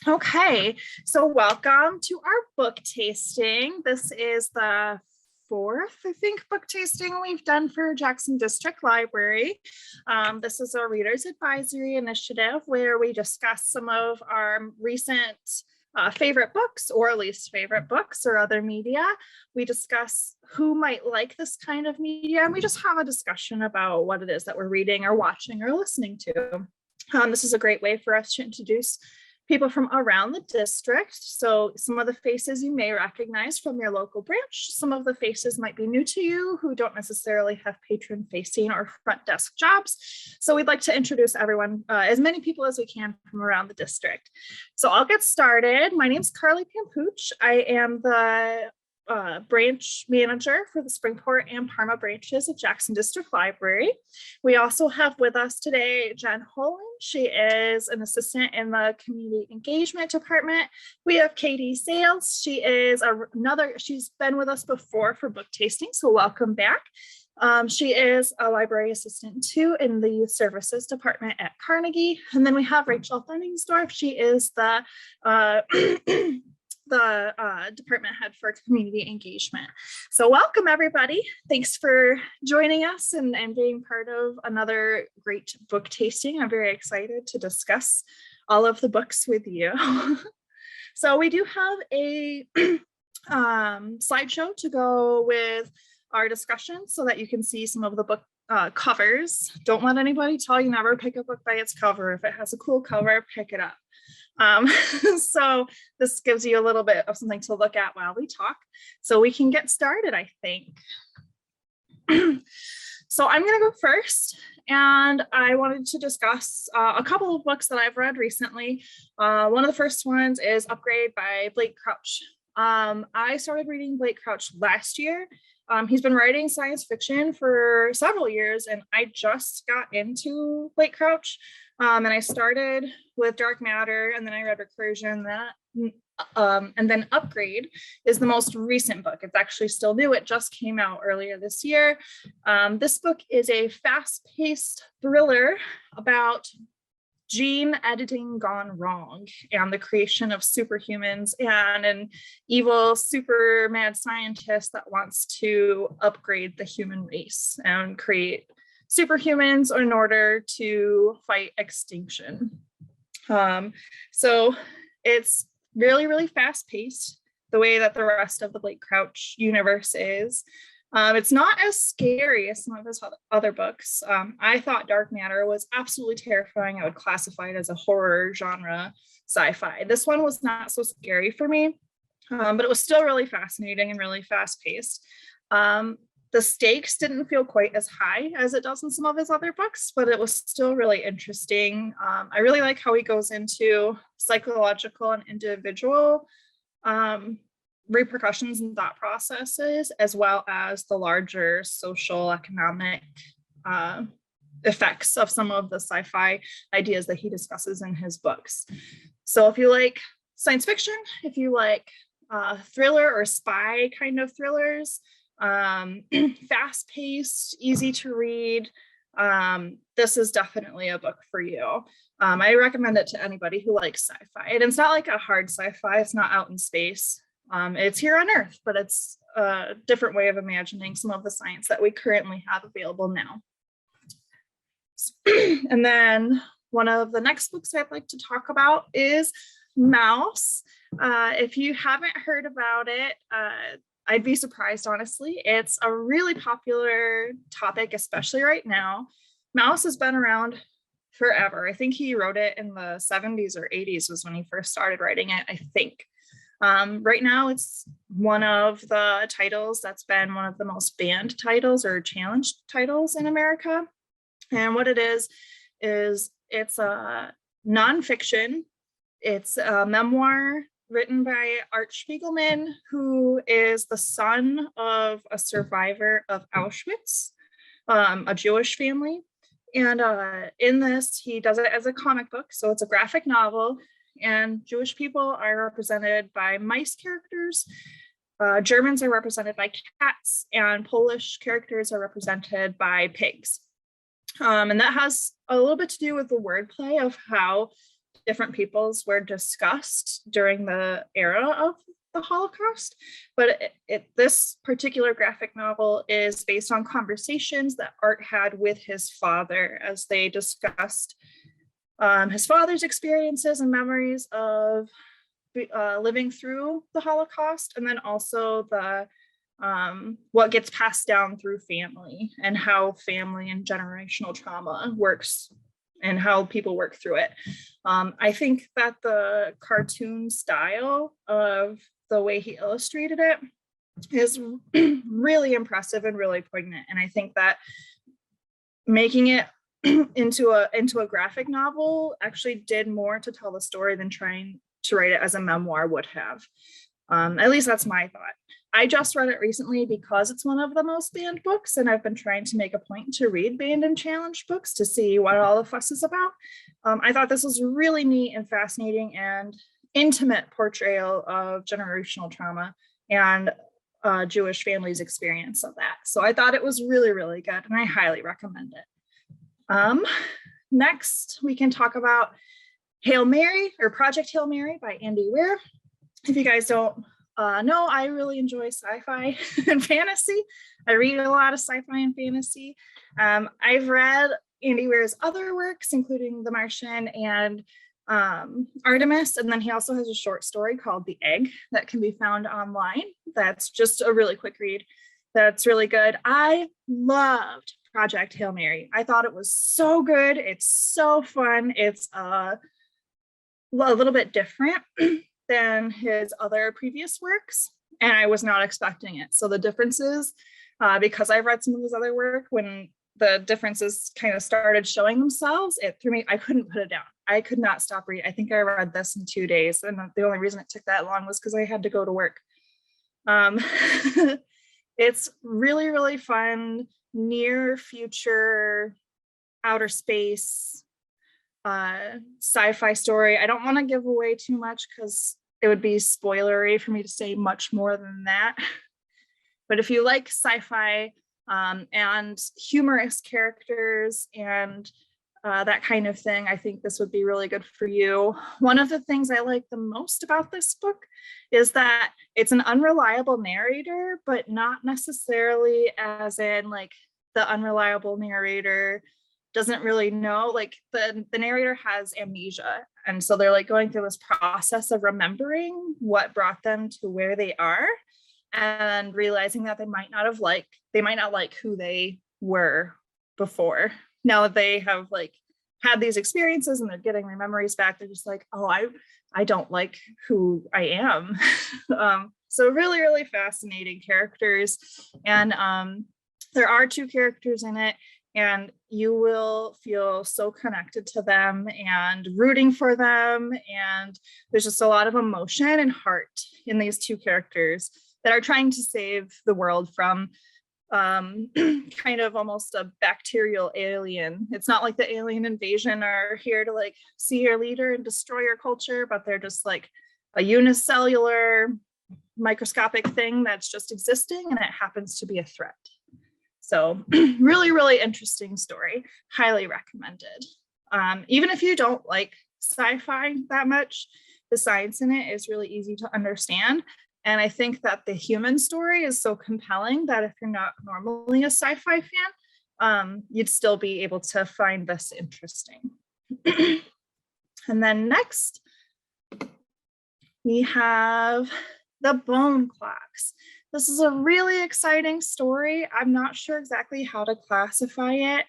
Okay, so welcome to our book tasting. This is the fourth, I think, book tasting we've done for Jackson District Library. This is a reader's advisory initiative where we discuss some of our recent favorite books or least favorite books or other media. We discuss who might like this kind of media, and we just have a discussion about what it is that we're reading or watching or listening to. This is a great way for us to introduce people from around the district. So some of the faces you may recognize from your local branch. Some of the faces might be new to you who don't necessarily have patron facing or front desk jobs. So we'd like to introduce everyone, as many people as we can from around the district. So I'll get started. My name's Carly Pampooch. I am the branch manager for the Springport and Parma branches of Jackson District Library. We also have with us today Jen Holland. She is an assistant in the community engagement department. We have Katie Sales. She is she's been with us before for book tasting, so welcome back. She is a library assistant too in the youth services department at Carnegie. And then we have Rachel Thunningsdorf. She is the department head for community engagement. So welcome everybody. Thanks for joining us and being part of another great book tasting. I'm very excited to discuss all of the books with you. So we do have a slideshow to go with our discussion so that you can see some of the book covers. Don't let anybody tell you never pick a book by its cover. If it has a cool cover, pick it up. So this gives you a little bit of something to look at while we talk. So we can get started, I think. So I'm going to go first, and I wanted to discuss a couple of books that I've read recently. One of the first ones is Upgrade by Blake Crouch. I started reading Blake Crouch last year. He's been writing science fiction for several years, and I just got into Blake Crouch. And I started with Dark Matter, and then I read Recursion, and then Upgrade is the most recent book. It's actually still new. It just came out earlier this year. This book is a fast-paced thriller about gene editing gone wrong and the creation of superhumans and an evil super mad scientist that wants to upgrade the human race and create superhumans in order to fight extinction. So it's really, really fast paced the way that the rest of the Blake Crouch universe is. It's not as scary as some of his other books. I thought Dark Matter was absolutely terrifying. I would classify it as a horror genre sci-fi. This one was not so scary for me, but it was still really fascinating and really fast paced. The stakes didn't feel quite as high as it does in some of his other books, but it was still really interesting. I really like how he goes into psychological and individual repercussions and thought processes, as well as the larger social economic effects of some of the sci-fi ideas that he discusses in his books. So if you like science fiction, if you like thriller or spy kind of thrillers, fast-paced, easy to read, this is definitely a book for you. I recommend it to anybody who likes sci-fi. And it's not like a hard sci-fi, it's not out in space. It's here on Earth, but it's a different way of imagining some of the science that we currently have available now. And then one of the next books I'd like to talk about is Mouse. If you haven't heard about it, I'd be surprised, honestly. It's a really popular topic, especially right now. Mouse has been around forever. I think he wrote it in the 70s or 80s was when he first started writing it, I think. Right now, it's one of the titles that's been one of the most banned titles or challenged titles in America. And what it is it's a nonfiction. It's a memoir written by Art Spiegelman, who is the son of a survivor of Auschwitz, a Jewish family. And in this, he does it as a comic book. So it's a graphic novel, and Jewish people are represented by mice characters. Germans are represented by cats, and Polish characters are represented by pigs. And that has a little bit to do with the wordplay of how different peoples were discussed during the era of the Holocaust, but this particular graphic novel is based on conversations that Art had with his father as they discussed his father's experiences and memories of living through the Holocaust, and then also the what gets passed down through family and how family and generational trauma works and how people work through it. I think that the cartoon style of the way he illustrated it is really impressive and really poignant. And I think that making it into a graphic novel actually did more to tell the story than trying to write it as a memoir would have. At least that's my thought. I just read it recently because it's one of the most banned books, and I've been trying to make a point to read banned and challenged books to see what all the fuss is about. I thought this was really neat and fascinating and intimate portrayal of generational trauma and Jewish families' experience of that. So I thought it was really, really good, and I highly recommend it. Next, we can talk about Hail Mary, or Project Hail Mary by Andy Weir. If you guys don't know, I really enjoy sci-fi and fantasy. I read a lot of sci-fi and fantasy. I've read Andy Weir's other works, including The Martian and Artemis, and then he also has a short story called The Egg that can be found online. That's just a really quick read. That's really good. I loved Project Hail Mary. I thought it was so good. It's so fun. It's a little bit different than his other previous works, and I was not expecting it. So the differences, because I've read some of his other work, when the differences kind of started showing themselves, it threw me, I couldn't put it down. I could not stop reading. I think I read this in 2 days, and the only reason it took that long was because I had to go to work. It's really, really fun, near future, outer space, sci-fi story. I don't want to give away too much because it would be spoilery for me to say much more than that. But if you like sci-fi and humorous characters and that kind of thing, I think this would be really good for you. One of the things I like the most about this book is that it's an unreliable narrator, but not necessarily as in like the unreliable narrator doesn't really know, like the narrator has amnesia. And so they're like going through this process of remembering what brought them to where they are and realizing that they might not like who they were before. Now that they have like had these experiences and they're getting their memories back, they're just like, oh, I don't like who I am. So really, really fascinating characters. And there are 2 characters in it, and you will feel so connected to them and rooting for them. And there's just a lot of emotion and heart in these 2 characters that are trying to save the world from kind of almost a bacterial alien. It's not like the alien invasion are here to like see your leader and destroy your culture, but they're just like a unicellular microscopic thing that's just existing, and it happens to be a threat. So really, really interesting story. Highly recommended. Even if you don't like sci-fi that much, the science in it is really easy to understand. And I think that the human story is so compelling that if you're not normally a sci-fi fan, you'd still be able to find this interesting. And then next, we have The Bone Clocks. This is a really exciting story. I'm not sure exactly how to classify it.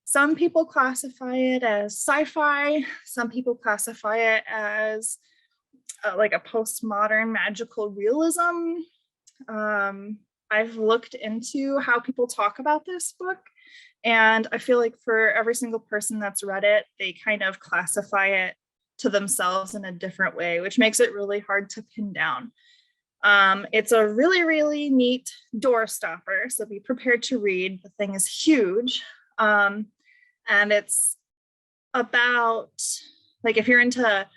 Some people classify it as sci-fi. Some people classify it as like a postmodern magical realism. I've looked into how people talk about this book, and I feel like for every single person that's read it, they kind of classify it to themselves in a different way, which makes it really hard to pin down. It's a really, really neat door stopper, so be prepared to read. The thing is huge, and it's about, like, if you're into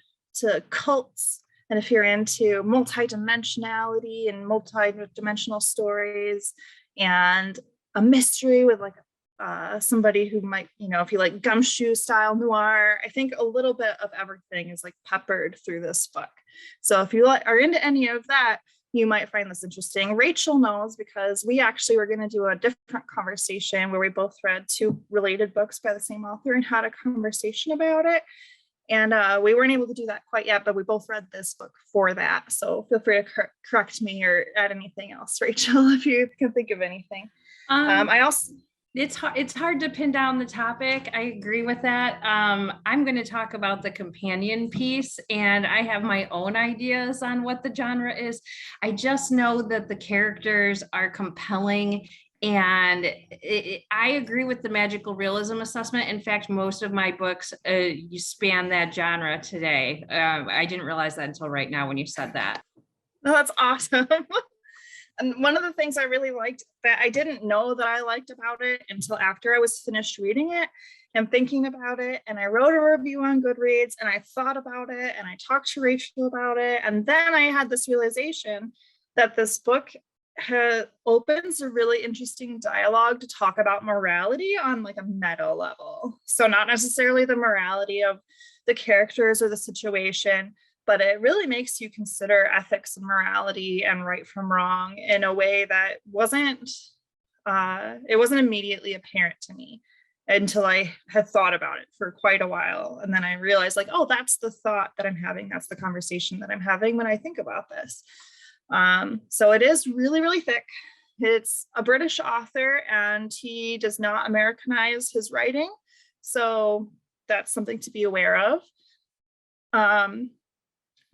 cults, and if you're into multidimensionality and multidimensional stories and a mystery with like somebody who might, if you like gumshoe style noir, I think a little bit of everything is like peppered through this book. So if you are into any of that, you might find this interesting. Rachel knows because we actually were going to do a different conversation where we both read 2 related books by the same author and had a conversation about it. And we weren't able to do that quite yet, but we both read this book for that. So feel free to correct me or add anything else, Rachel, if you can think of anything. I also... It's hard to pin down the topic. I agree with that. I'm going to talk about the companion piece, and I have my own ideas on what the genre is. I just know that the characters are compelling, and I agree with the magical realism assessment. In fact, most of my books you span that genre today. I didn't realize that until right now when you said that. Oh, that's awesome. And one of the things I really liked that I didn't know that I liked about it until after I was finished reading it and thinking about it, and I wrote a review on Goodreads, and I thought about it, and I talked to Rachel about it, and then I had this realization that this book opens a really interesting dialogue to talk about morality on like a meta level. So not necessarily the morality of the characters or the situation, but it really makes you consider ethics and morality and right from wrong in a way that wasn't immediately apparent to me until I had thought about it for quite a while. And then I realized like, oh, that's the thought that I'm having. That's the conversation that I'm having when I think about this. So it is really, really thick. It's a British author and he does not Americanize his writing. So that's something to be aware of.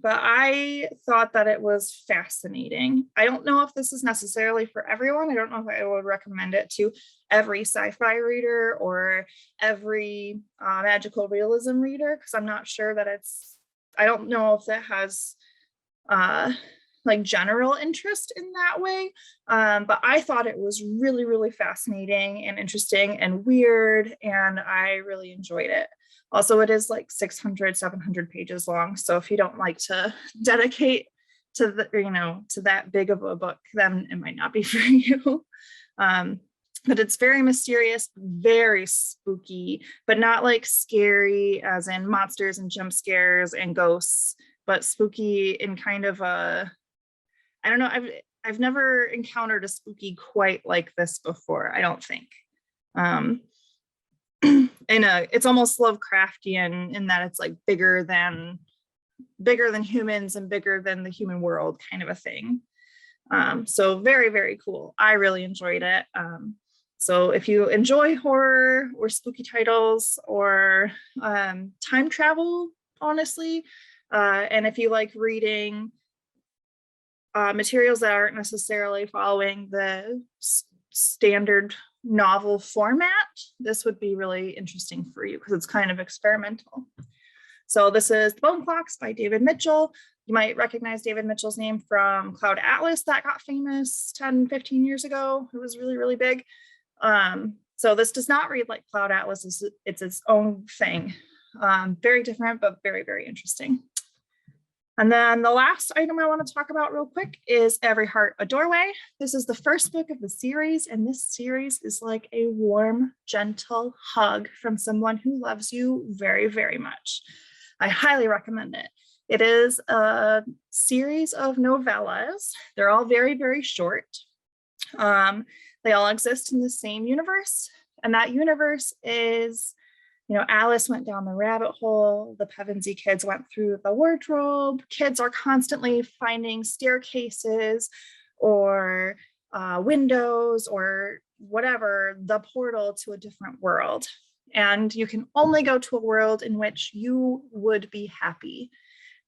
But I thought that it was fascinating. I don't know if this is necessarily for everyone. I don't know if I would recommend it to every sci-fi reader or every magical realism reader, because I'm not sure that I don't know if it has like general interest in that way. But I thought it was really, really fascinating and interesting and weird, and I really enjoyed it. Also, it is like 600, 700 pages long. So if you don't like to dedicate to to that big of a book, then it might not be for you. But it's very mysterious, very spooky, but not like scary as in monsters and jump scares and ghosts, but spooky in kind of I don't know, I've never encountered a spooky quite like this before, I don't think. It's almost Lovecraftian in that it's like bigger than humans and bigger than the human world kind of a thing. So very, very cool. I really enjoyed it. So if you enjoy horror or spooky titles or time travel, honestly, and if you like reading materials that aren't necessarily following the standard novel format, this would be really interesting for you because it's kind of experimental. So this is The Bone Clocks by David Mitchell. You might recognize David Mitchell's name from Cloud Atlas that got famous 10, 15 years ago. It was really, really big. So this does not read like Cloud Atlas. It's its own thing. Very different, but very, very interesting. And then the last item I want to talk about real quick is Every Heart a Doorway. This is the first book of the series, and this series is like a warm, gentle hug from someone who loves you very, very much. I highly recommend it. It is a series of novellas. They're all very, very short. They all exist in the same universe, and that universe is, Alice went down the rabbit hole, the Pevensey kids went through the wardrobe, kids are constantly finding staircases or windows or whatever, the portal to a different world. And you can only go to a world in which you would be happy.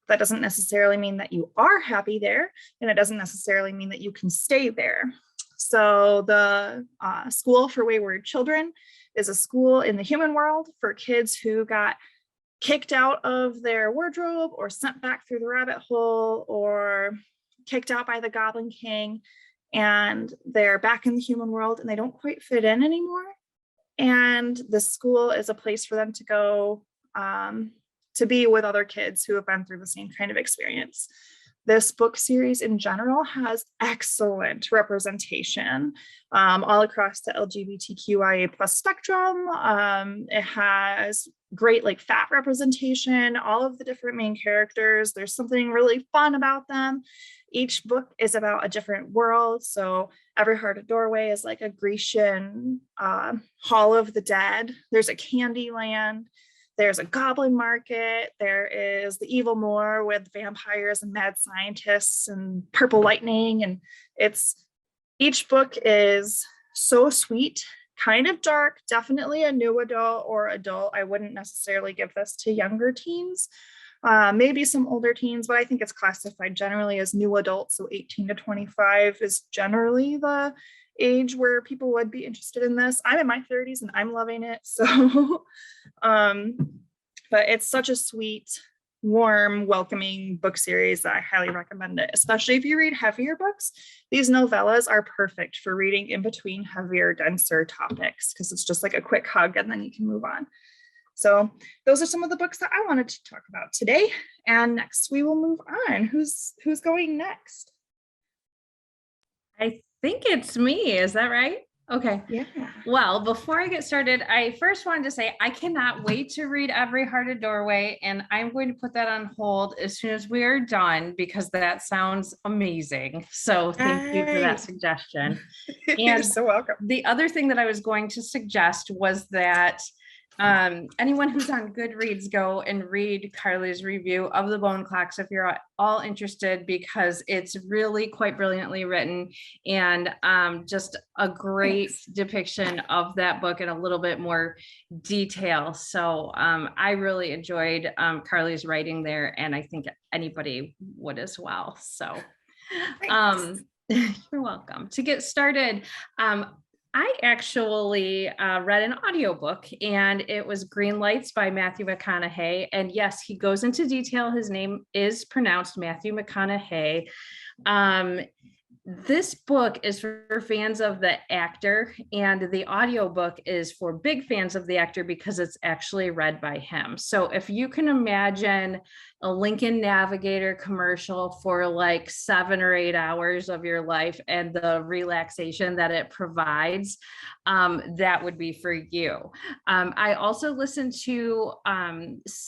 That doesn't necessarily mean that you are happy there, and it doesn't necessarily mean that you can stay there. So the School for Wayward Children is a school in the human world for kids who got kicked out of their wardrobe or sent back through the rabbit hole or kicked out by the Goblin King, and they're back in the human world and they don't quite fit in anymore. And the school is a place for them to go to be with other kids who have been through the same kind of experience. this book series in general has excellent representation all across the LGBTQIA plus spectrum. It has great like fat representation, all of the different main characters. There's something really fun about them. Each book is about a different world. So Every Heart a Doorway is like a Grecian Hall of the Dead. There's a candy land. There's a goblin market. There is the evil moor with vampires and mad scientists and purple lightning. And each book is so sweet, kind of dark, definitely a new adult or adult. I wouldn't necessarily give this to younger teens, maybe some older teens, but I think it's classified generally as new adult. So 18 to 25 is generally the age where people would be interested in this. I'm in my 30s and I'm loving it. So, but it's such a sweet, warm, welcoming book series that I highly recommend it, especially if you read heavier books. These novellas are perfect for reading in between heavier, denser topics because it's just like a quick hug and then you can move on. So those are some of the books that I wanted to talk about today. And next we will move on. Who's going next? I think it's me. Is that right? Okay. Yeah. Well, before I get started, I first wanted to say I cannot wait to read Every Heart a Doorway, and I'm going to put that on hold as soon as we are done because that sounds amazing. So thank you for that suggestion. You're so welcome. The other thing that I was going to suggest was that anyone who's on Goodreads, go and read Carly's review of The Bone Clocks if you're all interested, because it's really quite brilliantly written and just a great depiction of that book in a little bit more detail. So I really enjoyed Carly's writing there, and I think anybody would as well. So you're welcome. To get started, I actually read an audiobook, and it was Green Lights by Matthew McConaughey. And yes, he goes into detail. His name is pronounced Matthew McConaughey. This book is for fans of the actor, and the audiobook is for big fans of the actor because it's actually read by him. So if you can imagine a Lincoln Navigator commercial for like 7 or 8 hours of your life and the relaxation that it provides, that would be for you. I also listened to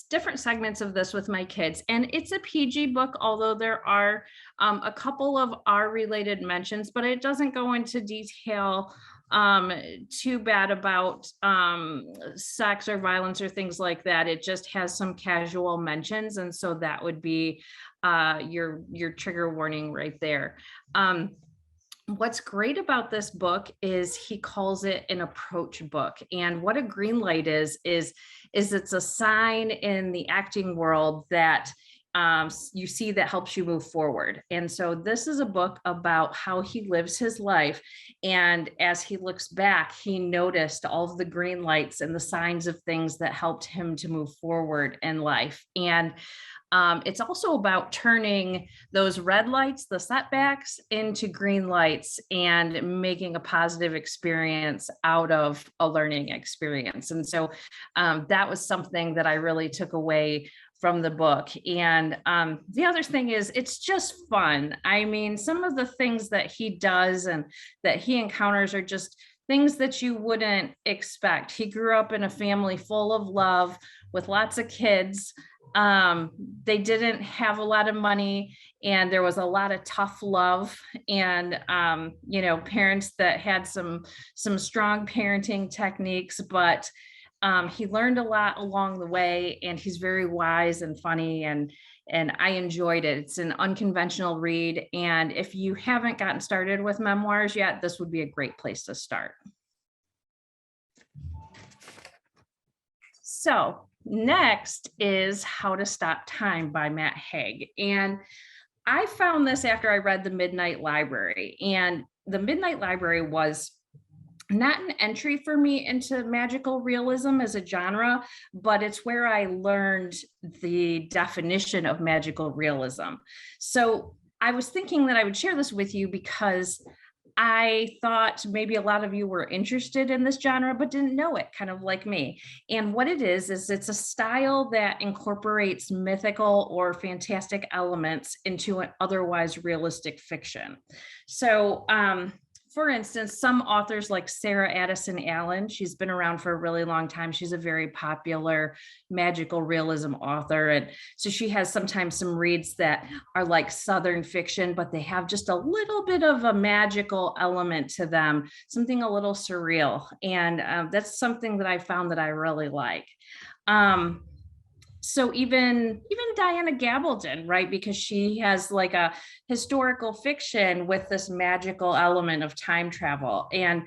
different segments of this with my kids, and it's a PG book, although there are a couple of R-related mentions, but it doesn't go into detail too bad about sex or violence or things like that. It just has some casual mentions, and so that would be your trigger warning right there. What's great about this book is he calls it an approach book, and what a green light is it's a sign in the acting world that you see that helps you move forward. And so this is a book about how he lives his life. And as he looks back, he noticed all of the green lights and the signs of things that helped him to move forward in life. And it's also about turning those red lights, the setbacks, into green lights and making a positive experience out of a learning experience. And so that was something that I really took away from the book. And the other thing is, it's just fun. I mean, some of the things that he does and that he encounters are just things that you wouldn't expect. He grew up in a family full of love with lots of kids. They didn't have a lot of money, and there was a lot of tough love, and parents that had some strong parenting techniques, but he learned a lot along the way, and he's very wise and funny, and I enjoyed it. It's an unconventional read, and if you haven't gotten started with memoirs yet, this would be a great place to start. So next is How to Stop Time by Matt Haig. And I found this after I read The Midnight Library, and The Midnight Library was not an entry for me into magical realism as a genre, but it's where I learned the definition of magical realism. So I was thinking that I would share this with you because I thought maybe a lot of you were interested in this genre, but didn't know it, kind of like me. And what it is it's a style that incorporates mythical or fantastic elements into an otherwise realistic fiction. So, for instance, some authors like Sarah Addison Allen, she's been around for a really long time. She's a very popular magical realism author. And so she has sometimes some reads that are like Southern fiction, but they have just a little bit of a magical element to them, something a little surreal. And that's something that I found that I really like. So even Diana Gabaldon, right? Because she has like a historical fiction with this magical element of time travel. And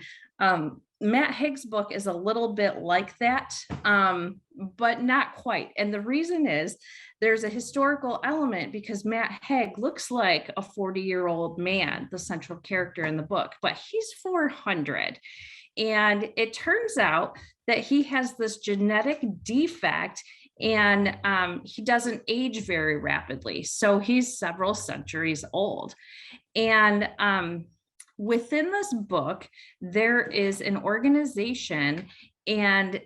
Matt Haig's book is a little bit like that, but not quite. And the reason is there's a historical element because Matt Haig looks like a 40-year-old man, the central character in the book, but he's 400. And it turns out that he has this genetic defect, and he doesn't age very rapidly. So he's several centuries old. And within this book, there is an organization, and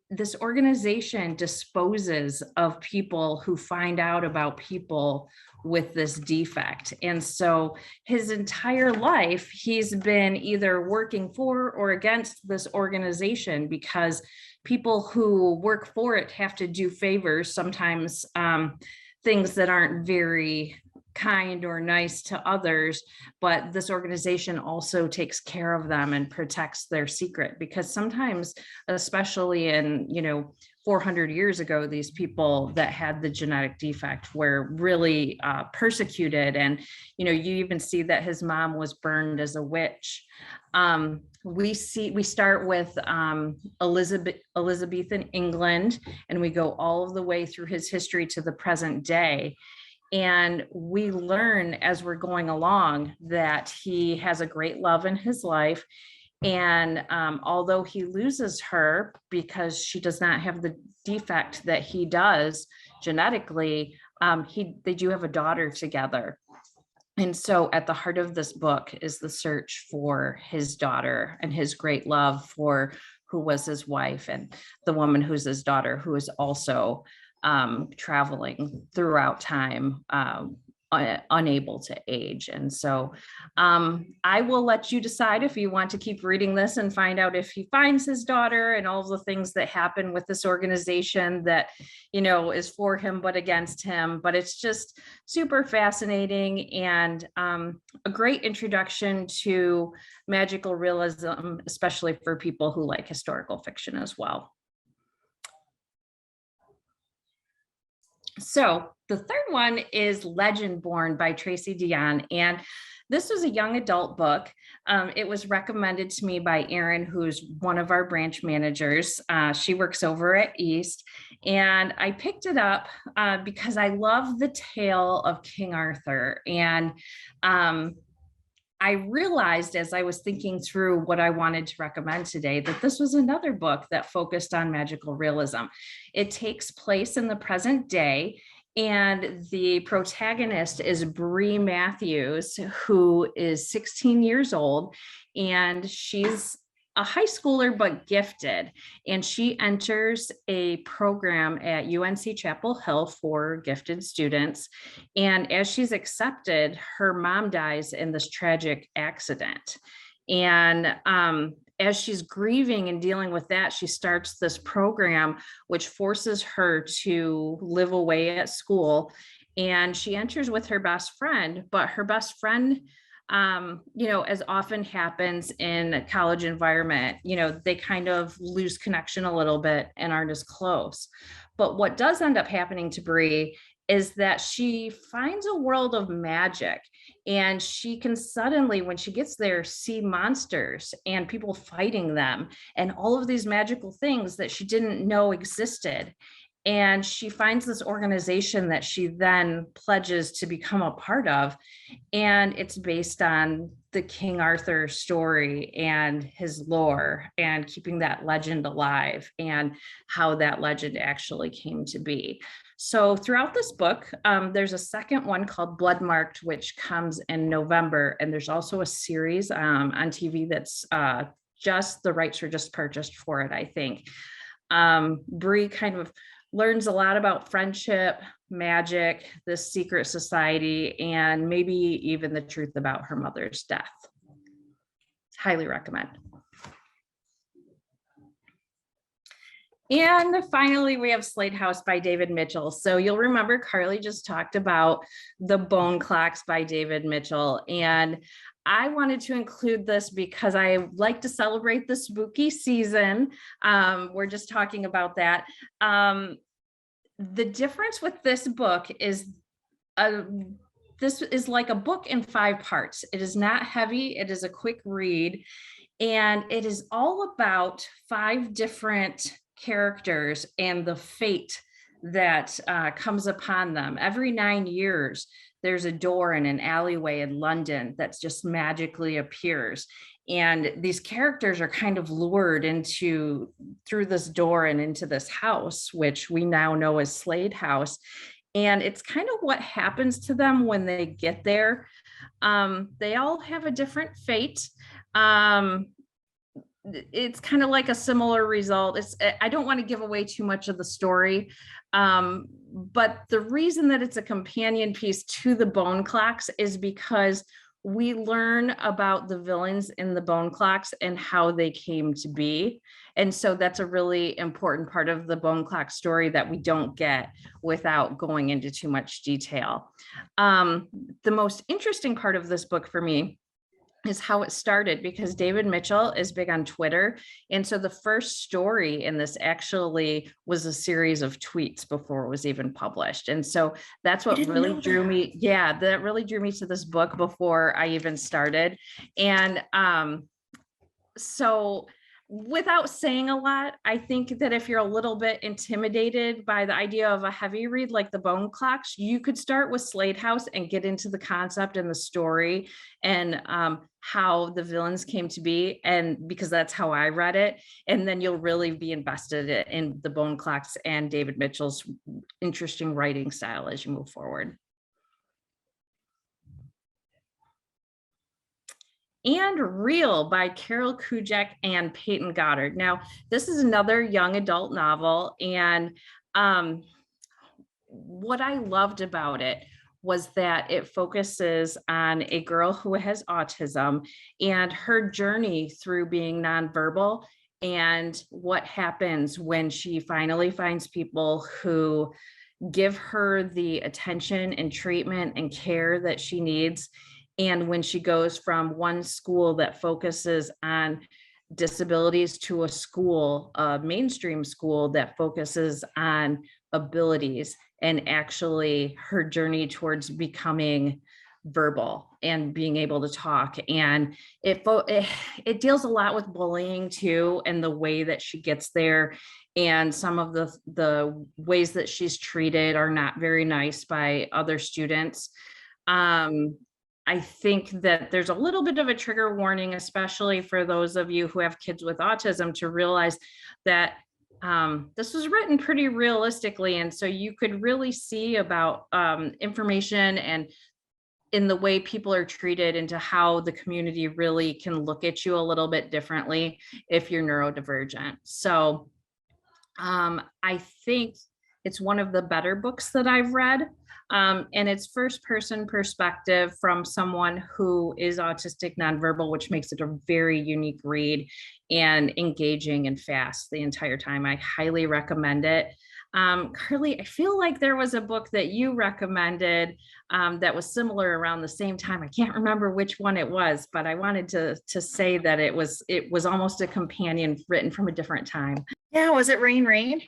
this organization disposes of people who find out about people with this defect. And so his entire life, he's been either working for or against this organization because people who work for it have to do favors, sometimes things that aren't very kind or nice to others, but this organization also takes care of them and protects their secret, because sometimes, especially in 400 years ago, these people that had the genetic defect were really persecuted. And you even see that his mom was burned as a witch. We start with Elizabethan England, and we go all the way through his history to the present day. And we learn as we're going along that he has a great love in his life. And although he loses her because she does not have the defect that he does genetically, they do have a daughter together. And so at the heart of this book is the search for his daughter and his great love for who was his wife and the woman who's his daughter, who is also traveling throughout time, unable to age. And so I will let you decide if you want to keep reading this and find out if he finds his daughter and all the things that happen with this organization that is for him but against him. But it's just super fascinating and a great introduction to magical realism, especially for people who like historical fiction as well. So the third one is Legendborn by Tracy Deonn. And this was a young adult book. It was recommended to me by Erin, who's one of our branch managers. She works over at East. And I picked it up because I love the tale of King Arthur. And I realized as I was thinking through what I wanted to recommend today that this was another book that focused on magical realism. It takes place in the present day, and the protagonist is Bree Matthews, who is 16 years old, and she's a high schooler but gifted, and she enters a program at UNC Chapel Hill for gifted students. And as she's accepted, her mom dies in this tragic accident. And as she's grieving and dealing with that, she starts this program which forces her to live away at school. And she enters with her best friend, but her best friend, as often happens in a college environment, they kind of lose connection a little bit and aren't as close. But what does end up happening to Bree is that she finds a world of magic, and she can suddenly, when she gets there, see monsters and people fighting them and all of these magical things that she didn't know existed. And she finds this organization that she then pledges to become a part of. And it's based on the King Arthur story and his lore and keeping that legend alive and how that legend actually came to be. So throughout this book, there's a second one called Blood Marked, which comes in November. And there's also a series on TV that's just the rights were just purchased for it, I think. Bree kind of learns a lot about friendship, magic, this secret society, and maybe even the truth about her mother's death. Highly recommend. And finally, we have Slade House by David Mitchell. So you'll remember Carly just talked about The Bone Clocks by David Mitchell. And I wanted to include this because I like to celebrate the spooky season. We're just talking about that. The difference with this book is this is like a book in 5 parts. It is not heavy. It is a quick read. And it is all about 5 different characters and the fate that comes upon them. Every 9 years, there's a door in an alleyway in London that just magically appears. And these characters are kind of lured through this door and into this house, which we now know as Slade House. And it's kind of what happens to them when they get there. They all have a different fate. It's kind of like a similar result. I don't want to give away too much of the story, but the reason that it's a companion piece to the Bone Clocks is because we learn about the villains in the Bone Clocks and how they came to be. And so that's a really important part of the Bone Clock story that we don't get without going into too much detail. The most interesting part of this book for me is how it started, because David Mitchell is big on Twitter. And so the first story in this actually was a series of tweets before it was even published. And so that's what really drew me. Yeah, that really drew me to this book before I even started. And so without saying a lot, I think that if you're a little bit intimidated by the idea of a heavy read like the Bone Clocks, you could start with Slade House and get into the concept and the story and how the villains came to be. And because that's how I read it. And then you'll really be invested in the Bone Clocks and David Mitchell's interesting writing style as you move forward. And Real by Carol Kujak and Peyton Goddard. Now, this is another young adult novel. And what I loved about it was that it focuses on a girl who has autism and her journey through being nonverbal and what happens when she finally finds people who give her the attention and treatment and care that she needs. And when she goes from one school that focuses on disabilities to a school, a mainstream school that focuses on abilities, and actually her journey towards becoming verbal and being able to talk. And it deals a lot with bullying too, and the way that she gets there. And some of the ways that she's treated are not very nice by other students. I think that there's a little bit of a trigger warning, especially for those of you who have kids with autism, to realize that this was written pretty realistically. And so you could really see about information and in the way people are treated, into how the community really can look at you a little bit differently if you're neurodivergent. So I think it's one of the better books that I've read. And it's first person perspective from someone who is autistic nonverbal, which makes it a very unique read and engaging and fast the entire time. I highly recommend it. Carly, I feel like there was a book that you recommended that was similar around the same time. I can't remember which one it was, but I wanted to say that it was almost a companion written from a different time. Yeah, was it Rain Rain?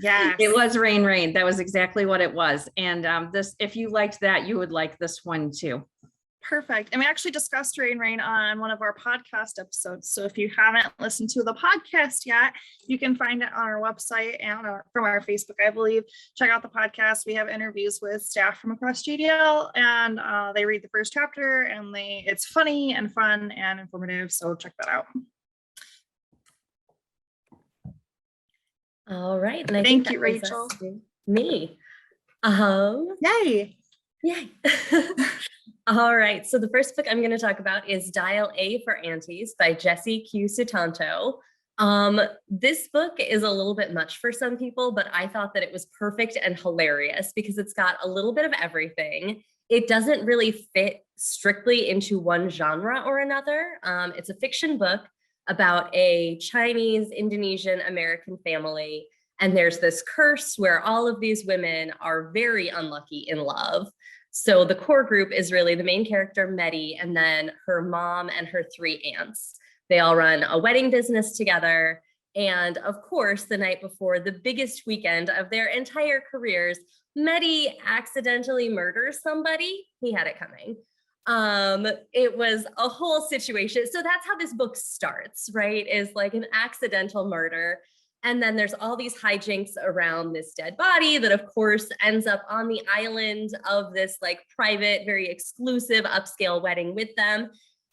Yes. It was Rain Rain. That was exactly what it was. And this, if you liked that, you would like this one too. Perfect. And we actually discussed Rain Rain on one of our podcast episodes. So if you haven't listened to the podcast yet, you can find it on our website and from our Facebook, I believe. Check out the podcast. We have interviews with staff from across GDL, and they read the first chapter, and it's funny and fun and informative. So check that out. All right. And Thank you, Rachel. Me. Yay. Yay. All right. So the first book I'm going to talk about is Dial A for Aunties by Jessie Q. Sutanto. This book is a little bit much for some people, but I thought that it was perfect and hilarious because it's got a little bit of everything. It doesn't really fit strictly into one genre or another. It's a fiction book about a Chinese, Indonesian, American family. And there's this curse where all of these women are very unlucky in love. So the core group is really the main character, Medi, and then her mom and her 3 aunts. They all run a wedding business together. And of course, the night before the biggest weekend of their entire careers, Medi accidentally murders somebody. He had it coming. It was a whole situation. So that's how this book starts, right? Is like an accidental murder. And then there's all these hijinks around this dead body that of course ends up on the island of this like private, very exclusive upscale wedding with them.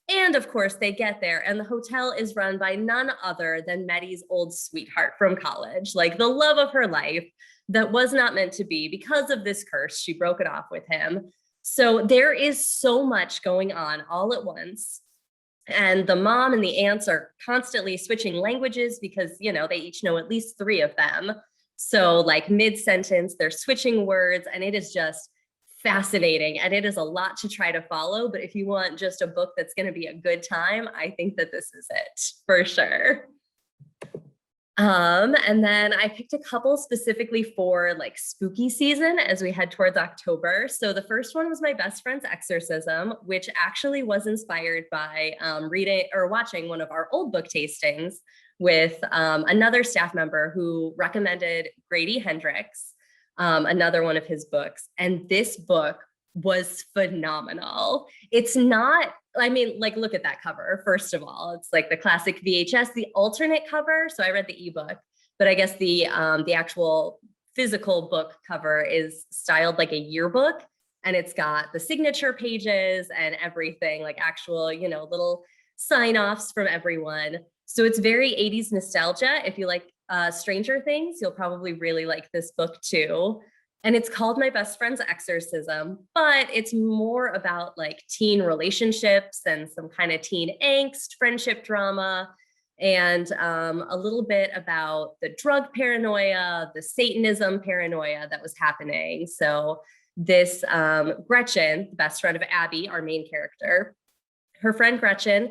And of course they get there and the hotel is run by none other than Medi's old sweetheart from college, like the love of her life that was not meant to be because of this curse. She broke it off with him. So there is so much going on all at once. And the mom and the aunts are constantly switching languages because, you know, they each know at least 3 of them. So like mid-sentence, they're switching words and it is just fascinating. And it is a lot to try to follow. But if you want just a book that's going to be a good time, I think that this is it for sure. And then I picked a couple specifically for like spooky season as we head towards October. So the first one was my best friend's Exorcism, which actually was inspired by reading or watching one of our old book tastings with another staff member who recommended Grady Hendrix, another one of his books. And this book was phenomenal. It's not, I mean, like, look at that cover. First of all, it's like the classic VHS, the alternate cover. So I read the ebook, but I guess the actual physical book cover is styled like a yearbook, and it's got the signature pages and everything, like actual, you know, little sign-offs from everyone. So it's very 80s nostalgia. If you like Stranger Things, you'll probably really like this book too. And it's called My Best Friend's Exorcism, but it's more about like teen relationships and some kind of teen angst, friendship drama, and a little bit about the drug paranoia, the Satanism paranoia that was happening. So this Gretchen, the best friend of Abby, our main character, her friend Gretchen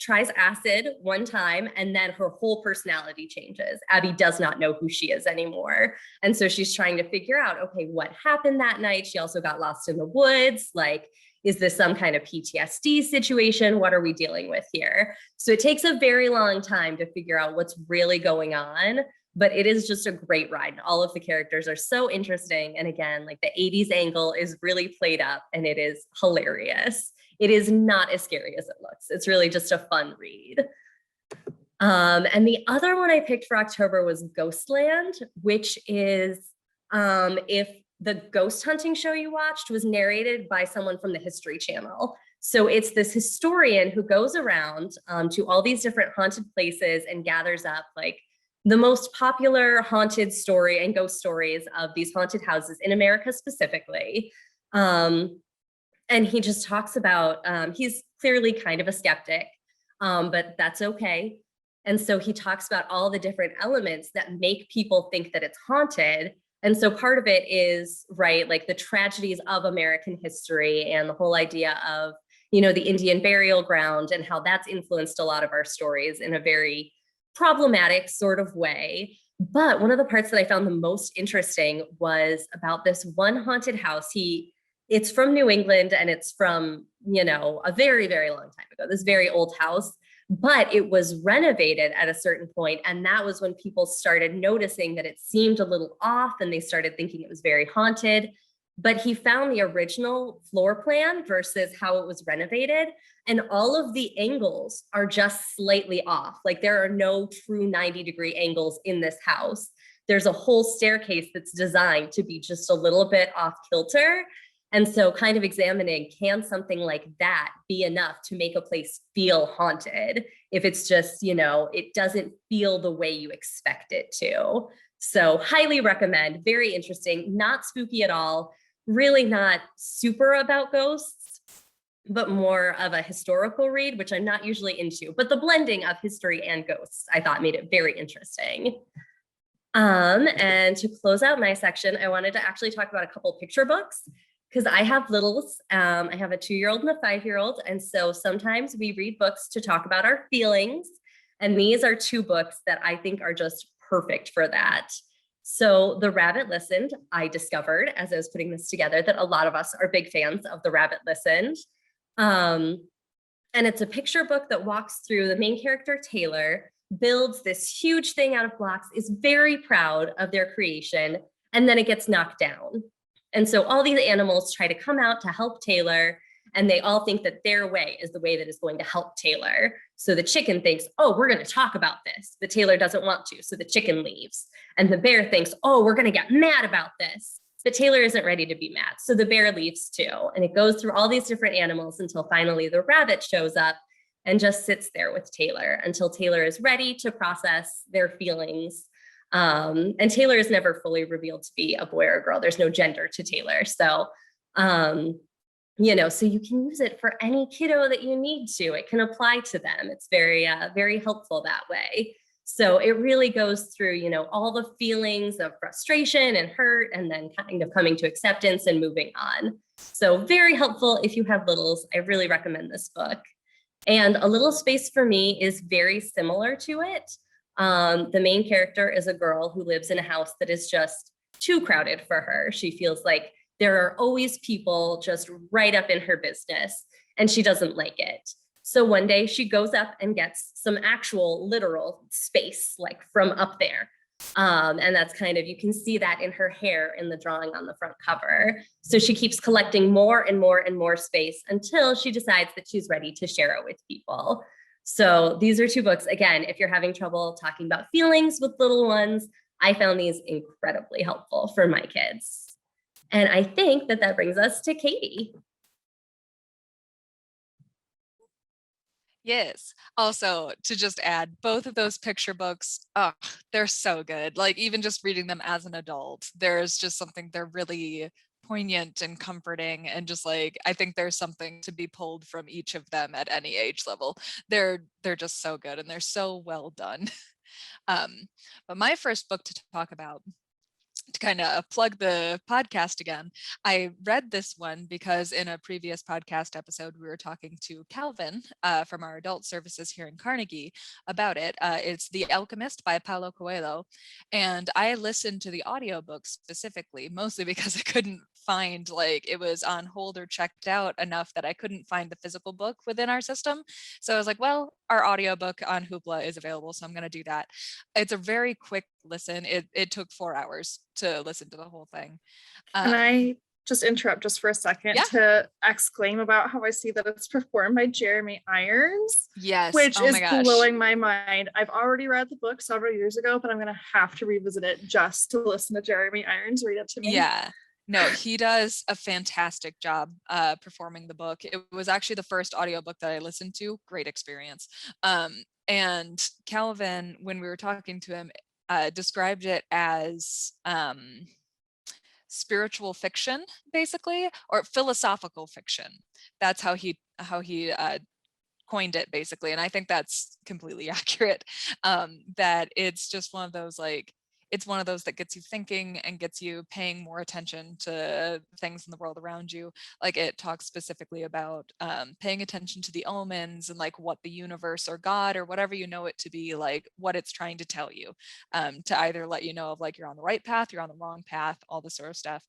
tries acid one time and then her whole personality changes. Abby does not know who she is anymore. And so she's trying to figure out, okay, what happened that night? She also got lost in the woods. Like, is this some kind of PTSD situation? What are we dealing with here? So it takes a very long time to figure out what's really going on, but it is just a great ride. All of the characters are so interesting. And again, like the 80s angle is really played up and it is hilarious. It is not as scary as it looks. It's really just a fun read. And the other one I picked for October was Ghostland, which is if the ghost hunting show you watched was narrated by someone from the History Channel. So it's this historian who goes around to all these different haunted places and gathers up like the most popular haunted story and ghost stories of these haunted houses in America specifically. And he just talks about, he's clearly kind of a skeptic, but that's okay. And so he talks about all the different elements that make people think that it's haunted. And so part of it is, right, like the tragedies of American history and the whole idea of, you know, the Indian burial ground and how that's influenced a lot of our stories in a very problematic sort of way. But one of the parts that I found the most interesting was about this one haunted house. It's from New England and it's from, you know, a very, very long time ago, this very old house, but it was renovated at a certain point. And that was when people started noticing that it seemed a little off and they started thinking it was very haunted. But he found the original floor plan versus how it was renovated. And all of the angles are just slightly off. Like there are no true 90-degree angles in this house. There's a whole staircase that's designed to be just a little bit off kilter. And so kind of examining, can something like that be enough to make a place feel haunted if it's just, you know, it doesn't feel the way you expect it to? So highly recommend, very interesting, not spooky at all, really not super about ghosts, but more of a historical read, which I'm not usually into, but the blending of history and ghosts, I thought made it very interesting. And to close out my section, I wanted to actually talk about a couple picture books because I have littles. I have a 2-year-old and a 5-year-old. And so sometimes we read books to talk about our feelings. And these are 2 books that I think are just perfect for that. So The Rabbit Listened, I discovered as I was putting this together that a lot of us are big fans of The Rabbit Listened. And it's a picture book that walks through the main character, Taylor, builds this huge thing out of blocks, is very proud of their creation, and then it gets knocked down. And so all these animals try to come out to help Taylor, and they all think that their way is the way that is going to help Taylor. So the chicken thinks, oh, we're going to talk about this, but Taylor doesn't want to, so the chicken leaves. And the bear thinks, oh, we're going to get mad about this, but Taylor isn't ready to be mad, so the bear leaves too. And it goes through all these different animals until finally the rabbit shows up and just sits there with Taylor until Taylor is ready to process their feelings. And Taylor is never fully revealed to be a boy or a girl. There's no gender to Taylor. So, so you can use it for any kiddo that you need to. It can apply to them. It's very, very helpful that way. So it really goes through, all the feelings of frustration and hurt, and then kind of coming to acceptance and moving on. So very helpful if you have littles. I really recommend this book. And A Little Space for Me is very similar to it. The main character is a girl who lives in a house that is just too crowded for her. She feels like there are always people just right up in her business, and she doesn't like it. So one day she goes up and gets some actual literal space, like from up there. And that's kind of, you can see that in her hair in the drawing on the front cover. So she keeps collecting more and more and more space until she decides that she's ready to share it with people. So these are 2 books. Again, if you're having trouble talking about feelings with little ones, I found these incredibly helpful for my kids. And I think that brings us to Katie. Yes. Also, to just add, both of those picture books, oh, they're so good. Like even just reading them as an adult, there's just something, they're really poignant and comforting, and just like I think there's something to be pulled from each of them at any age level. They're just so good, and they're so well done. But my first book to talk about, to kind of plug the podcast again, I read this one because in a previous podcast episode, we were talking to Calvin from our adult services here in Carnegie about it. It's The Alchemist by Paulo Coelho. And I listened to the audiobook specifically, mostly because I couldn't find, like, it was on hold or checked out enough that I couldn't find the physical book within our system. So I was like, well, our audiobook on Hoopla is available, so I'm going to do that. It's a very quick listen. It took 4 hours to listen to the whole thing. Can I just interrupt just for a second to exclaim about how I see that it's performed by Jeremy Irons? Yes. Which is my gosh. blowing my mind. I've already read the book several years ago, but I'm going to have to revisit it just to listen to Jeremy Irons read it to me. Yeah. No, he does a fantastic job performing the book. It was actually the first audiobook that I listened to. Great experience. And Calvin, when we were talking to him, described it as spiritual fiction, basically, or philosophical fiction. That's how he coined it, basically. And I think that's completely accurate. That it's just one of those, like, it's one of those that gets you thinking and gets you paying more attention to things in the world around you. Like, it talks specifically about paying attention to the omens and like what the universe or God or whatever you know it to be, like what it's trying to tell you, to either let you know of like you're on the right path, you're on the wrong path, all this sort of stuff.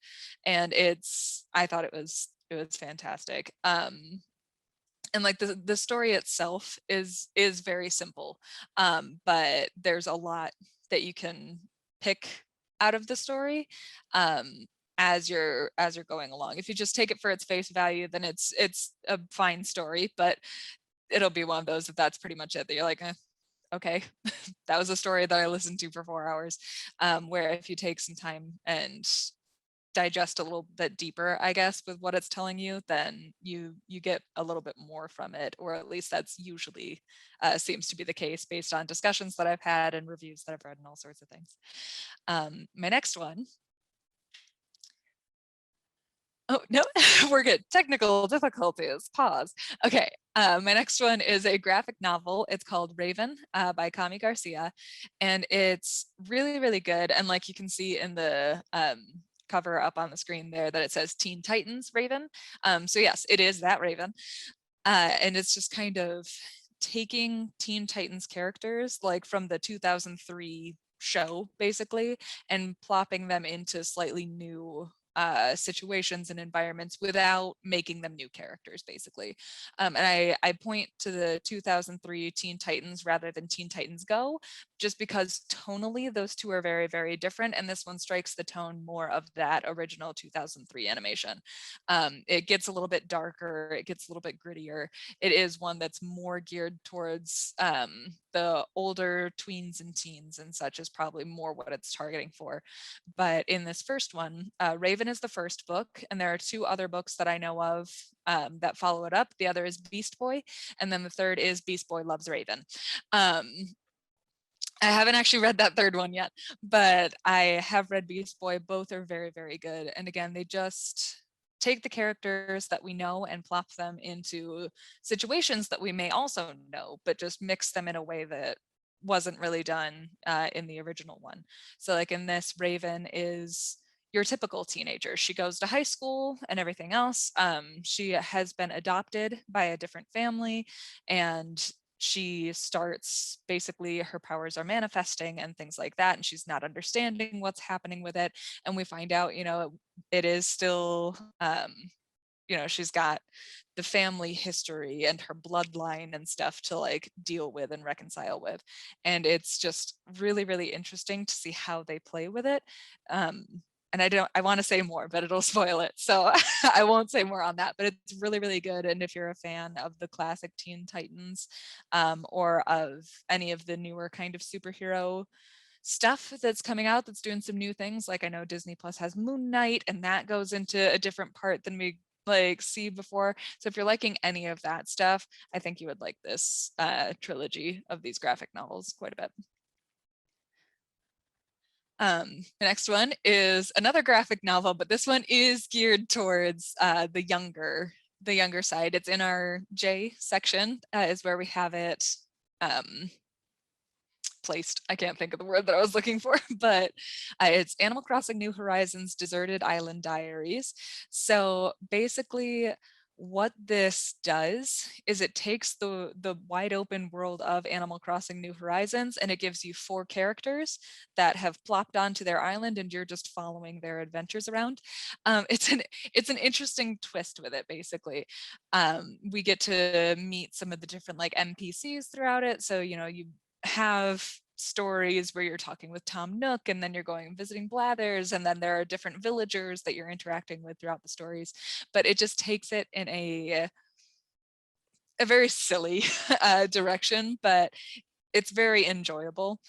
And I thought it was fantastic. And like the story itself is very simple, but there's a lot that you can pick out of the story as you're going along. If you just take it for its face value, then it's a fine story, but it'll be one of those that's pretty much it, that you're like, okay, that was a story that I listened to for 4 hours. Where if you take some time and digest a little bit deeper, I guess, with what it's telling you, then you get a little bit more from it, or at least that's usually seems to be the case based on discussions that I've had and reviews that I've read and all sorts of things. My next one. Oh, no, we're good. Technical difficulties, pause. Okay, my next one is a graphic novel. It's called Raven by Kami Garcia, and it's really, really good. And like you can see in the cover up on the screen there that it says Teen Titans Raven. So yes, it is that Raven. And it's just kind of taking Teen Titans characters like from the 2003 show basically and plopping them into slightly new situations and environments without making them new characters basically. And I point to the 2003 Teen Titans rather than Teen Titans Go, just because tonally those two are very, very different, and this one strikes the tone more of that original 2003 animation. It gets a little bit darker, it gets a little bit grittier. It is one that's more geared towards the older tweens and teens and such, is probably more what it's targeting for. But in this first one, Raven is the first book, and there are two other books that I know of that follow it up. The other is Beast Boy, and then the third is Beast Boy Loves Raven. I haven't actually read that third one yet, but I have read Beast Boy. Both are very, very good. And again, they just take the characters that we know and plop them into situations that we may also know, but just mix them in a way that wasn't really done in the original one. So like in this, Raven is your typical teenager. She goes to high school and everything else. She has been adopted by a different family, and she starts basically her powers are manifesting and things like that, and she's not understanding what's happening with it. And we find out, you know, it is still you know, she's got the family history and her bloodline and stuff to like deal with and reconcile with. And it's just really, really interesting to see how they play with it. And I want to say more, but it'll spoil it. So I won't say more on that, but it's really, really good. And if you're a fan of the classic Teen Titans or of any of the newer kind of superhero stuff that's coming out that's doing some new things, like I know Disney Plus has Moon Knight, and that goes into a different part than we like see before. So if you're liking any of that stuff, I think you would like this trilogy of these graphic novels quite a bit. The next one is another graphic novel, but this one is geared towards the younger side. It's in our J section, is where we have it placed. I can't think of the word that I was looking for, but it's Animal Crossing New Horizons Deserted Island Diaries. So basically what this does is it takes the wide open world of Animal Crossing New Horizons, and it gives you 4 characters that have plopped onto their island, and you're just following their adventures around. It's an interesting twist with it. Basically, we get to meet some of the different like NPCs throughout it. So you know, you have stories where you're talking with Tom Nook, and then you're going and visiting Blathers, and then there are different villagers that you're interacting with throughout the stories. But it just takes it in a very silly direction, but it's very enjoyable.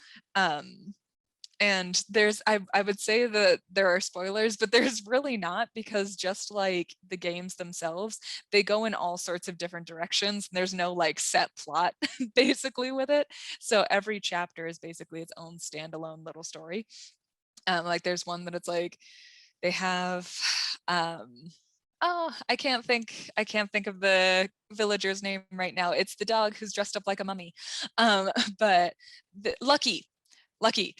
And there's, I would say that there are spoilers, but there's really not, because just like the games themselves, they go in all sorts of different directions. And there's no like set plot basically with it. So every chapter is basically its own standalone little story. Like there's one that it's like they have, oh, I can't think of the villager's name right now. It's the dog who's dressed up like a mummy. But Lucky.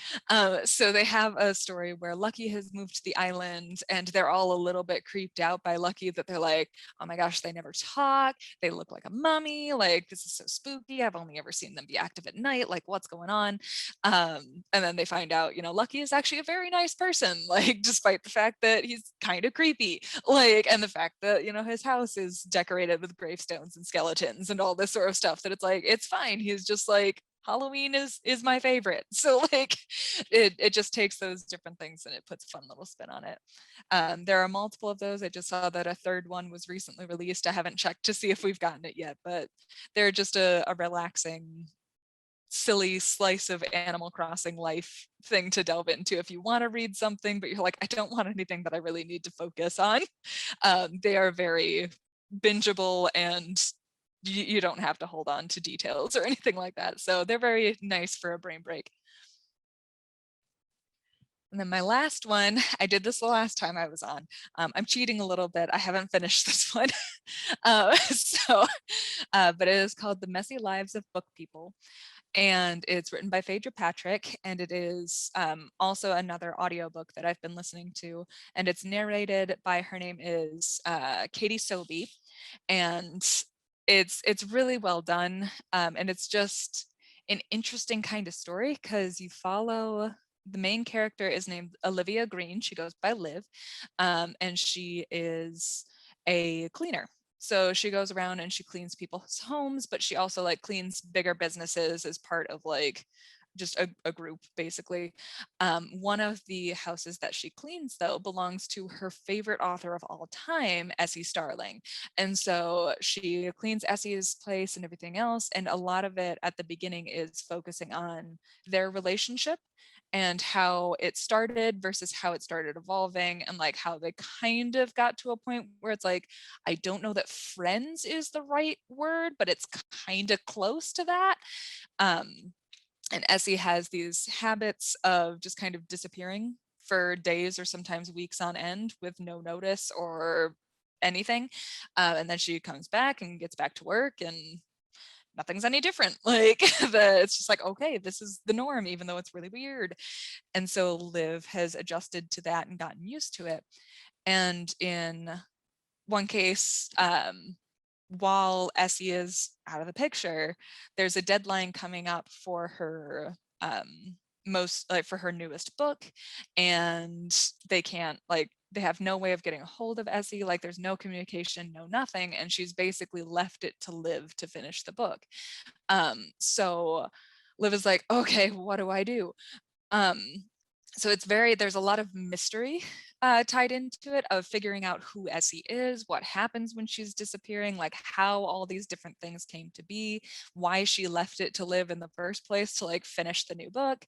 So they have a story where Lucky has moved to the island, and they're all a little bit creeped out by Lucky, that they're like, oh my gosh, they never talk, they look like a mummy, like this is so spooky, I've only ever seen them be active at night, like what's going on. And then they find out, you know, Lucky is actually a very nice person, like despite the fact that he's kind of creepy, like, and the fact that, you know, his house is decorated with gravestones and skeletons and all this sort of stuff, that it's like, it's fine, he's just like, Halloween is my favorite. So like it just takes those different things and it puts a fun little spin on it. There are multiple of those. I just saw that a third one was recently released. I haven't checked to see if we've gotten it yet, but they're just a relaxing silly slice of Animal Crossing life thing to delve into if you want to read something, but you're like, I don't want anything that I really need to focus on. They are very bingeable, and you don't have to hold on to details or anything like that. So they're very nice for a brain break. And then my last one, I did this the last time I was on. I'm cheating a little bit. I haven't finished this one. But it is called The Messy Lives of Book People. And it's written by Phaedra Patrick, and it is also another audiobook that I've been listening to. And it's narrated by, her name is Katie Sobey. And it's really well done. And it's just an interesting kind of story because you follow, the main character is named Olivia Green. She goes by Liv, and she is a cleaner. So she goes around and she cleans people's homes, but she also like cleans bigger businesses as part of like just a group, basically. One of the houses that she cleans, though, belongs to her favorite author of all time, Essie Starling. And so she cleans Essie's place and everything else. And a lot of it at the beginning is focusing on their relationship and how it started versus how it started evolving, and like how they kind of got to a point where it's like, I don't know that friends is the right word, but it's kind of close to that. And Essie has these habits of just kind of disappearing for days or sometimes weeks on end with no notice or anything. And then she comes back and gets back to work, and nothing's any different. Like it's just like, okay, this is the norm, even though it's really weird. And so Liv has adjusted to that and gotten used to it. And in one case, while Essie is out of the picture, there's a deadline coming up for her for her newest book, and they can't, like, they have no way of getting a hold of Essie. Like there's no communication, no nothing, and she's basically left it to Liv to finish the book. So Liv is like, okay, what do I do? So it's there's a lot of mystery tied into it, of figuring out who Essie is, what happens when she's disappearing, like how all these different things came to be, why she left it to Liv in the first place to like finish the new book.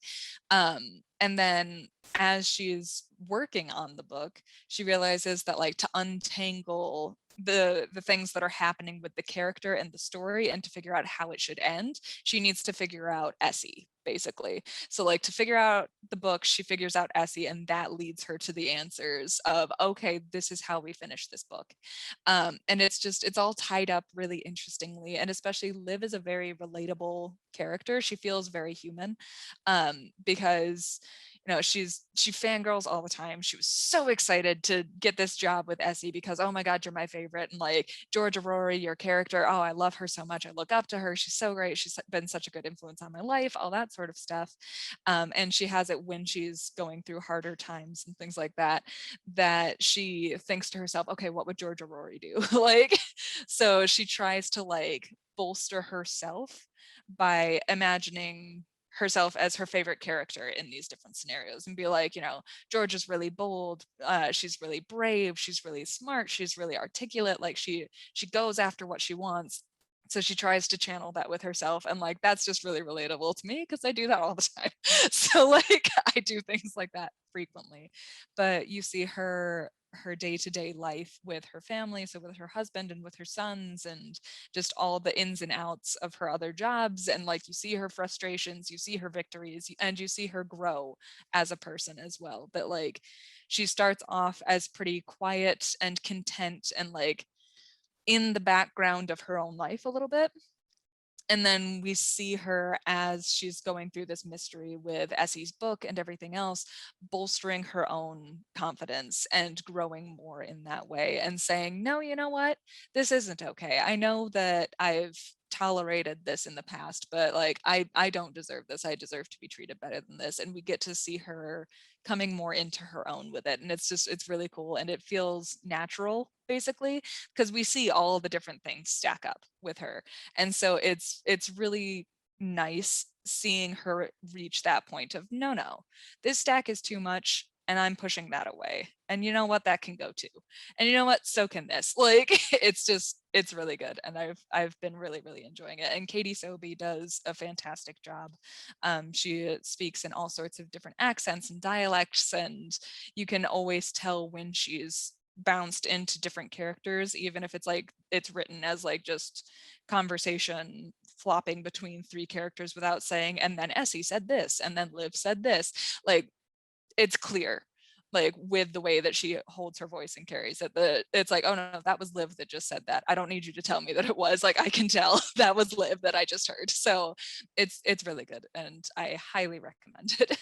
And then as she's working on the book, she realizes that like to untangle the things that are happening with the character and the story and to figure out how it should end, she needs to figure out Essie, basically. So like to figure out the book, she figures out Essie, and that leads her to the answers of, okay, this is how we finish this book. And it's all tied up really interestingly, and especially Liv is a very relatable character. She feels very human, because she fangirls all the time. She was so excited to get this job with Essie because, oh my God, you're my favorite. And like Georgia Rory, your character, oh, I love her so much. I look up to her. She's so great. She's been such a good influence on my life, all that sort of stuff. And she has it when she's going through harder times and things like that, that she thinks to herself, okay, what would Georgia Rory do? Like, so she tries to like bolster herself by imagining herself as her favorite character in these different scenarios, and be like, George is really bold, she's really brave, she's really smart, she's really articulate, like she goes after what she wants. So she tries to channel that with herself, and like that's just really relatable to me because I do that all the time. So like I do things like that frequently. But you see her day-to-day life with her family, so with her husband and with her sons, and just all the ins and outs of her other jobs, and like you see her frustrations, you see her victories, and you see her grow as a person as well. But like she starts off as pretty quiet and content and like in the background of her own life a little bit. And then we see her as she's going through this mystery with Essie's book and everything else, bolstering her own confidence and growing more in that way, and saying, no, you know what? This isn't okay. I know that I've tolerated this in the past, but like I don't deserve this. I deserve to be treated better than this. And we get to see her coming more into her own with it. And it's really cool. And it feels natural, basically, because we see all the different things stack up with her. And so it's really nice seeing her reach that point of, no, this stack is too much, and I'm pushing that away. And you know what, that can go too. And you know what, so can this. Like, it's really good, and I've been really enjoying it. And Katie Sobey does a fantastic job. She speaks in all sorts of different accents and dialects, and you can always tell when she's bounced into different characters, even if it's like it's written as like just conversation flopping between three characters without saying, and then Essie said this, and then Liv said this. Like, it's clear, like, with the way that she holds her voice and carries it, it's like, oh no, that was Liv that just said that. I don't need you to tell me that it was. Like, I can tell that was Liv that I just heard. So it's really good, and I highly recommend it.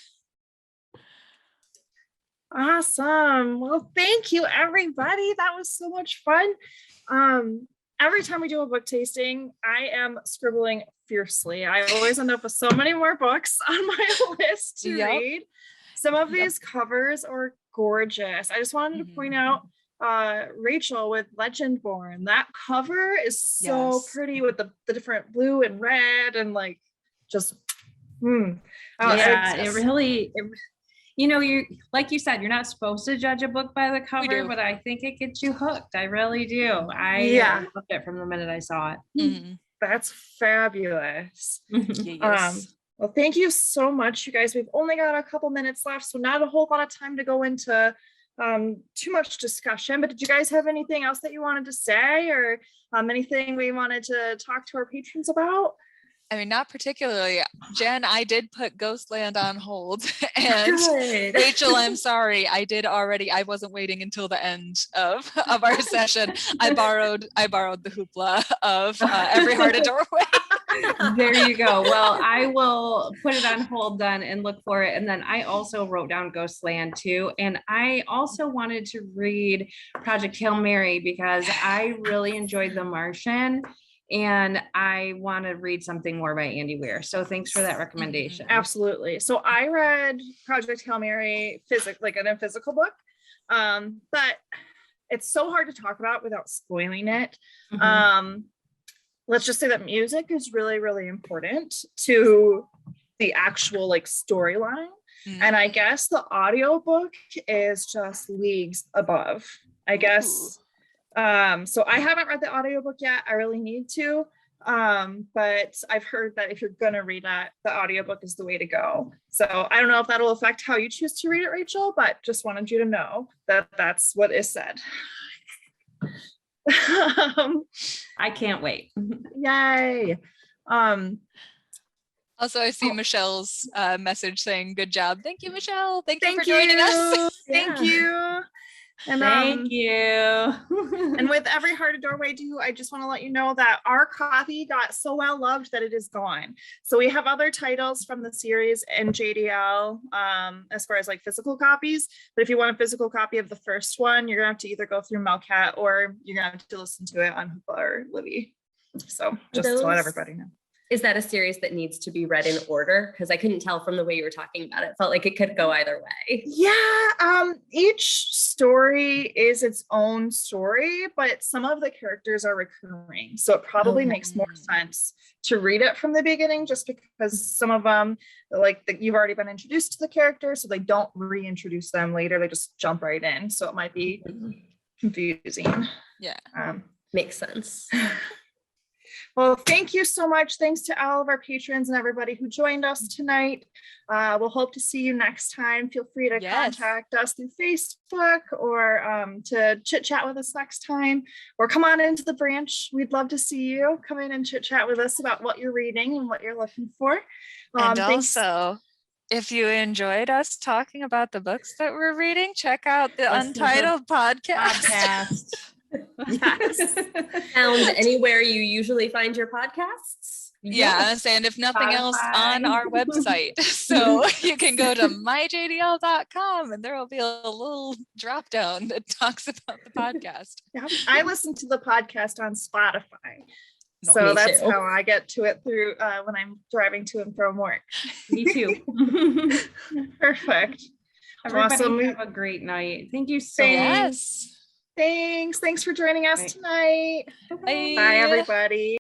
Awesome. Well, thank you, everybody. That was so much fun. Every time we do a book tasting, I am scribbling fiercely. I always end up with so many more books on my list to read. Some of these covers are gorgeous. I just wanted to point out Rachel with Legendborn. That cover is so pretty with the different blue and red, and like just it really you know, you, like you said, you're not supposed to judge a book by the cover, but I think it gets you hooked. I really do. I loved it from the minute I saw it. That's fabulous. Yes. Well, thank you so much, you guys. We've only got a couple minutes left, so not a whole lot of time to go into too much discussion. But did you guys have anything else that you wanted to say, or anything we wanted to talk to our patrons about? I mean, not particularly. Jen, I did put Ghostland on hold, and Rachel, I'm sorry, I wasn't waiting until the end of our session. I borrowed the hoopla of Every Heart a Doorway. There you go. Well, I will put it on hold then and look for it. And then I also wrote down Ghostland too. And I also wanted to read Project Hail Mary because I really enjoyed The Martian. And I want to read something more by Andy Weir. So thanks for that recommendation. Absolutely. So I read Project Hail Mary in a physical book, but it's so hard to talk about without spoiling it. Let's just say that music is really, really important to the actual like storyline. And I guess the audiobook is just leagues above, I guess. So I haven't read the audiobook yet. I really need to. But I've heard that if you're gonna read that, the audiobook is the way to go. So I don't know if that'll affect how you choose to read it, Rachel, but just wanted you to know that that's what is said. I can't wait. Yay. Also, I see Michelle's message saying, good job. Thank you, Michelle. Thank you for joining us. Thank you. And thank you. And with Every Heart a Doorway too, I just want to let you know that our copy got so well loved that it is gone. So we have other titles from the series in JDL as far as like physical copies. But if you want a physical copy of the first one, you're gonna have to either go through Melcat or you're gonna have to listen to it on Hoopla or Libby. So just to let everybody know. Is that a series that needs to be read in order? Because I couldn't tell from the way you were talking about it. Felt like it could go either way. Yeah, each story is its own story, but some of the characters are recurring. So it probably makes more sense to read it from the beginning, just because some of them, you've already been introduced to the characters, so they don't reintroduce them later. They just jump right in. So it might be confusing. Yeah. Makes sense. Well, thank you so much. Thanks to all of our patrons and everybody who joined us tonight. We'll hope to see you next time. Feel free to contact us through Facebook or to chit chat with us next time, or come on into the branch. We'd love to see you. Come in and chit chat with us about what you're reading and what you're looking for. And also, if you enjoyed us talking about the books that we're reading, check out the Untitled podcast. Yes. Found anywhere you usually find your podcasts. Yeah, and if nothing else, on our website. So you can go to myjdl.com and there will be a little drop down that talks about the podcast. Yeah, I listen to the podcast on Spotify. So that's how I get to it through when I'm driving to and from work. Me too. Perfect. Everybody awesome. Have a great night. Thank you so much. Thanks for joining us tonight. Bye. Bye, everybody.